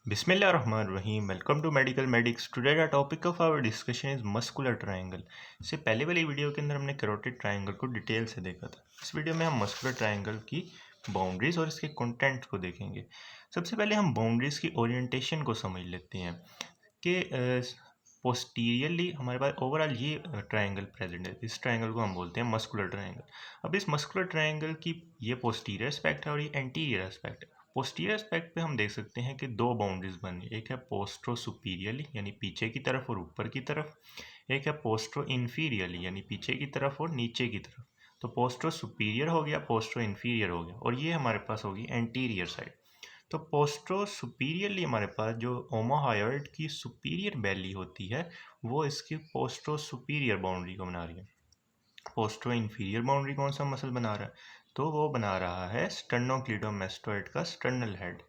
Bismillahirrahmanirrahim. Welcome to Medical Medics. Today the topic of our discussion is muscular triangle. इससे पहले वाली video के अंदर हमने कैरोटिड ट्रायंगल को डिटेल से देखा था। इस वीडियो में हम मस्कुलर ट्रायंगल की बाउंड्रीज और इसके कंटेंट को देखेंगे। सबसे पहले हम बाउंड्रीज की ओरिएंटेशन को समझ लेते हैं कि पोस्टीरियरली हमारे पास ओवरऑल ये ट्रायंगल प्रेजेंट है। इस ट्रायंगल को हम बोलते हैं मस्कुलर ट्रायंगल। अब इस मस्कुलर ट्रायंगल की ये पोस्टीरियर एस्पेक्ट है और ये एंटीरियर एस्पेक्ट है। पोस्टीरियर एस्पेक्ट पे हम देख सकते हैं कि दो बाउंड्रीज बनी, एक है पोस्ट्रो सुपीरियरली यानी पीछे की तरफ और ऊपर की तरफ, एक है पोस्ट्रो इन्फीरियरली यानी पीछे की तरफ और नीचे की तरफ। तो पोस्ट्रो सुपीरियर हो गया, पोस्ट्रो इन्फीरियर हो गया, और ये हमारे पास होगी एंटीरियर साइड। तो पोस्ट्रो सुपीरियरली हमारे पास जो ओमोहायोइड की सुपीरियर बैली होती है वो इसकी पोस्ट्रो सुपीरियर बाउंड्री को बना रही है। पोस्ट्रो इन्फीरियर बाउंड्री कौन सा मसल बना रहा है? तो वो बना रहा है स्टर्नोक्लीडोमास्टोइड का स्टर्नल हेड।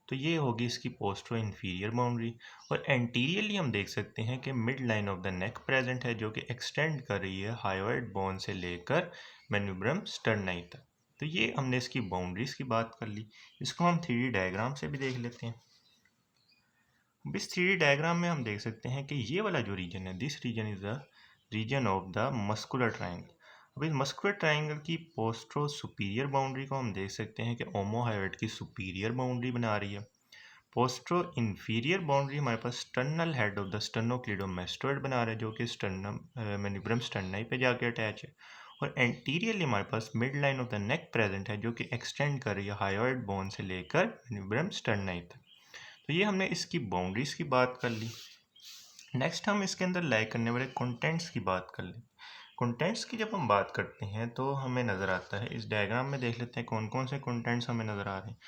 तो ये होगी इसकी पोस्ट्रो इन्फीरियर बाउंड्री। और एंटीरियरली हम देख सकते हैं कि mid line of the neck present है जो कि एक्सटेंड कर रही है हायोइड बोन से लेकर मेन्यूब्रम स्टर्नाई तक। तो ये हमने इसकी बाउंड्रीज की बात कर ली। इसको हम 3D डायग्राम से भी देख लेते हैं। अब इस 3D डायग्राम में हम देख सकते हैं कि ये वाला जो रीजन है, this region is the region of the muscular triangle. अब इस मस्कुलर ट्रायंगल की पोस्ट्रो सुपीरियर बाउंड्री को हम देख सकते हैं कि ओमोहायोइड की सुपीरियर बाउंड्री बना रही है। पोस्ट्रो इन्फीरियर बाउंड्री हमारे पास स्टर्नल हेड ऑफ द स्टर्नोक्लीडोमास्टोइड बना रहा है जो कि स्टर्नम मेनिब्रम स्टर्नाई पे जाके अटैच है। और एंटीरियरली हमारे पास mid line of the neck present है जो कि एक्सटेंड कर रही है हायोइड बोन से लेकर मेनिब्रम स्टर्नाई तक। तो ये हमने इसकी बाउंड्रीज की बात कर ली। नेक्स्ट हम इसके अंदर लाई करने वाले कंटेंट्स की बात कर लें। कंटेंट्स की जब हम बात करते हैं तो हमें नज़र आता है, इस डायग्राम में देख लेते हैं कौन कौन से कंटेंट्स हमें नज़र आ रहे हैं।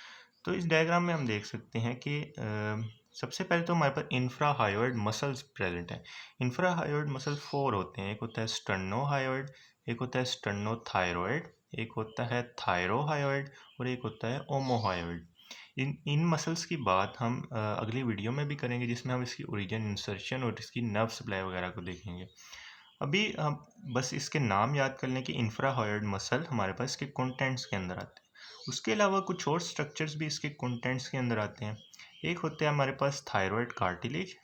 तो इस डायग्राम में हम देख सकते हैं कि सबसे पहले तो हमारे पास इंफ्राहायोइड मसल्स प्रेजेंट है। इंफ्राहायोइड मसल 4 होते हैं। एक होता है स्टर्नोहायोइड, एक होता है स्टर्नोथायरॉइड, एक होता है थायरोहायोइड और एक होता है ओमोहायोइड। इन मसल्स की बात हम अगली वीडियो में भी करेंगे जिसमें हम इसकी ओरिजिन, इंसर्शन और इसकी नर्व सप्लाई वगैरह को देखेंगे। अभी हम बस इसके नाम याद कर लें कि इंफ्राहायोइड मसल हमारे पास इसके कंटेंट्स के अंदर आते हैं। उसके अलावा कुछ और स्ट्रक्चर्स भी इसके कंटेंट्स के अंदर आते हैं। एक होता है हमारे पास thyroid cartilage,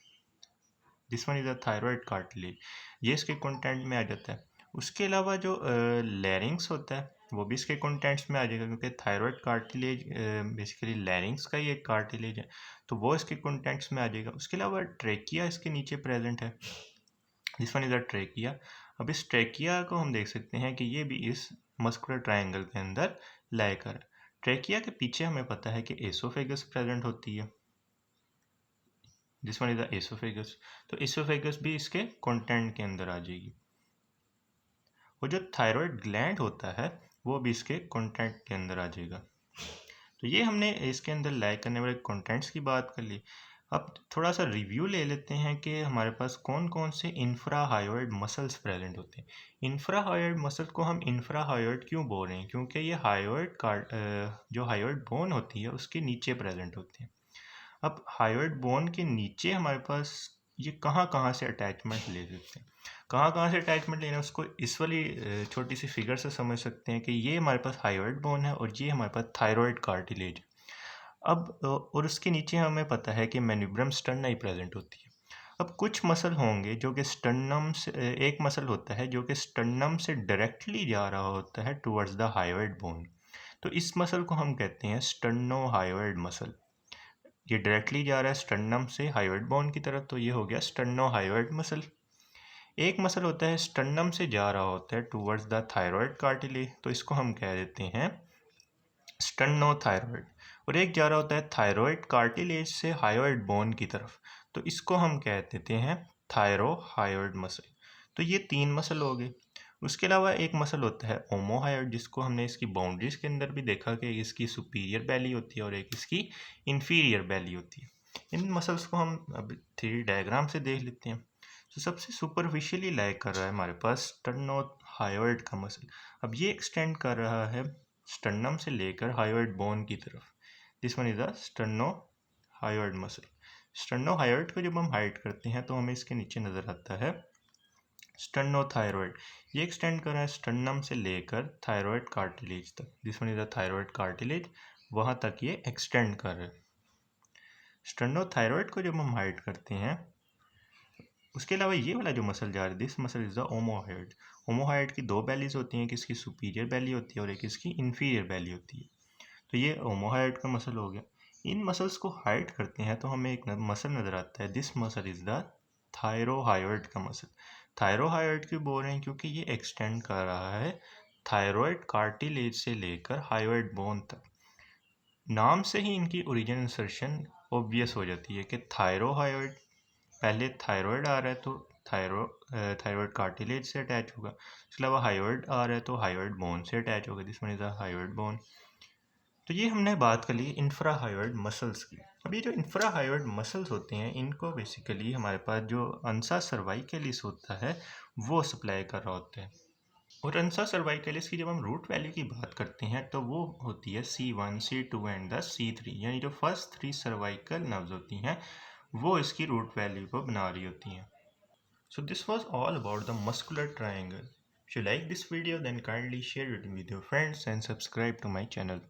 this one is a thyroid cartilage, ये इसके कंटेंट में आ जाता है। उसके अलावा जो लैरिंग्स होता है वो भी इसके कंटेंट्स में आ जाएगा क्योंकि थायरॉयड कार्टिलेज बेसिकली लैरिंग्स का ही एक कार्टिलेज है, तो वो इसके कंटेंट्स में आ जाएगा। उसके अलावा ट्रेकिया इसके नीचे प्रेजेंट है, this one is a trachea. अब इस ट्रेकिया को हम देख सकते हैं कि ये भी इस मस्कुलर ट्रायंगल के अंदर लाई कर। ट्रेकिया के पीछे हमें पता है कि एसोफेगस प्रेजेंट होती है, this one is the oesophagus. तो एसोफेगस भी इसके कंटेंट के अंदर आ जाएगी। और जो थायराइड ग्लैंड होता है वो भी इसके कंटेंट के अंदर आ जाएगा। तो ये हमने इसके अंदर लाई करने वाले कंटेंट्स की बात कर ली। अब थोड़ा सा रिव्यू ले लेते हैं कि हमारे पास कौन कौन से इंफ्राहायोइड मसल्स प्रेजेंट होते हैं। इंफ्राहायोइड मसल को हम इंफ्राहायोइड क्यों बोल रहे हैं? क्योंकि ये हायोइड जो हायोइड बोन होती है उसके नीचे प्रेजेंट होते हैं। अब हायोइड बोन के नीचे हमारे पास ये कहाँ कहाँ से अटैचमेंट ले सकते हैं, कहाँ कहाँ से अटैचमेंट लेना उसको इस वाली छोटी सी फिगर से समझ सकते हैं कि ये हमारे पास हायोइड बोन है और ये हमारे पास थायरॉयड कार्टिलेज। अब और उसके नीचे हमें पता है कि मेन्यूब्रम स्टर्नाई प्रेजेंट होती है। अब कुछ मसल होंगे जो कि स्टर्नम से, एक मसल होता है जो कि स्टर्नम से डायरेक्टली जा रहा होता है टुवर्ड्स द हायोइड बोन। तो इस मसल को हम कहते हैं स्टर्नोहायोइड मसल। ये डायरेक्टली जा रहा है स्टर्नम से हायोइड बोन की तरफ, तो ये हो गया स्टर्नोहायोइड मसल। एक मसल होता है स्टर्नम से जा रहा होता है टुवर्ड्स द थायरॉयड कार्टिलेज, तो इसको हम कह देते हैं स्टर्नोथायरॉयड। और एक जा रहा होता है थायरॉयड कार्टिलेज से हायोइड बोन की तरफ, तो इसको हम कह देते हैं थायरोहायोइड मसल। तो ये 3 मसल हो गए। उसके अलावा एक मसल होता है ओमोहायोइड जिसको हमने इसकी बाउंड्रीज के अंदर भी देखा कि इसकी सुपीरियर बैली होती है और एक इसकी इन्फीरियर बैली होती है। इन मसल्स को हम अब 3D डायग्राम से देख लेते हैं। तो सबसे सुपरफिशियली लाई कर रहा है हमारे पास स्टर्नोहायोइड का मसल। अब ये एक्सटेंड कर रहा है स्टर्नम से लेकर हायोइड बोन की तरफ, this one is a sternohyoid muscle. Sternohyoid को जब हम हाइड करते हैं तो हमें इसके नीचे नजर आता है स्टर्नोथायरॉयड। ये एक्सटेंड कर रहा है स्टर्नम से लेकर थायरॉयड कार्टिलेज तक, this one is the thyroid cartilage, वहां तक ये एक्सटेंड कर रहा है। स्टेनोथायरॉइड को जब हम हाइड करते हैं, उसके अलावा ये वाला जो मसल जा रहा है, दिस मसल इज द ओमोहाइड। ओमोहाइड की दो बेलीज होती हैं, किसकी सुपीरियर बेली होती है और एक इसकी इन्फीरियर बेली होती है। तो ये ओमोहाइड का मसल हो गया। इन मसल्स को हाइड करते हैं तो हमें एक मसल नज़र आता है, दिस मसल इज द थायरोहायोइड का मसल। थायरोहायोइड क्यों बोल रहे हैं? क्योंकि ये एक्सटेंड कर रहा है थायरॉयड कार्टिलेज से लेकर हायोइड बोन तक। नाम से ही इनकी ओरिजिन इंसर्शन ऑब्वियस हो जाती है कि थायरोहायोइड, पहले थायरॉयड आ रहा है तो थायरॉयड कार्टिलेज से अटैच होगा, इसके अलावा हायोइड आ रहा है तो हायोइड बोन से अटैच होगा, this one is the hyoid bone. तो ये हमने बात कर ली इंफ्राहायोइड मसल्स की। अब ये जो इंफ्राहायोइड मसल्स होते हैं, इनको बेसिकली हमारे पास जो अंसा सर्वाइकलिस होता है वो सप्लाई कर रहा होता है। और अंसा सर्वाइकलिस की जब हम रूट वैल्यू की बात करते हैं तो वो होती है C1, C2 and the C3, यानी जो फर्स्ट 3 सर्वाइकल नर्व्स होती हैं वो इसकी रूट वैल्यू को बना रही होती हैं। So this was all about the muscular triangle. If you like this video, then kindly share it with your friends and subscribe to my channel.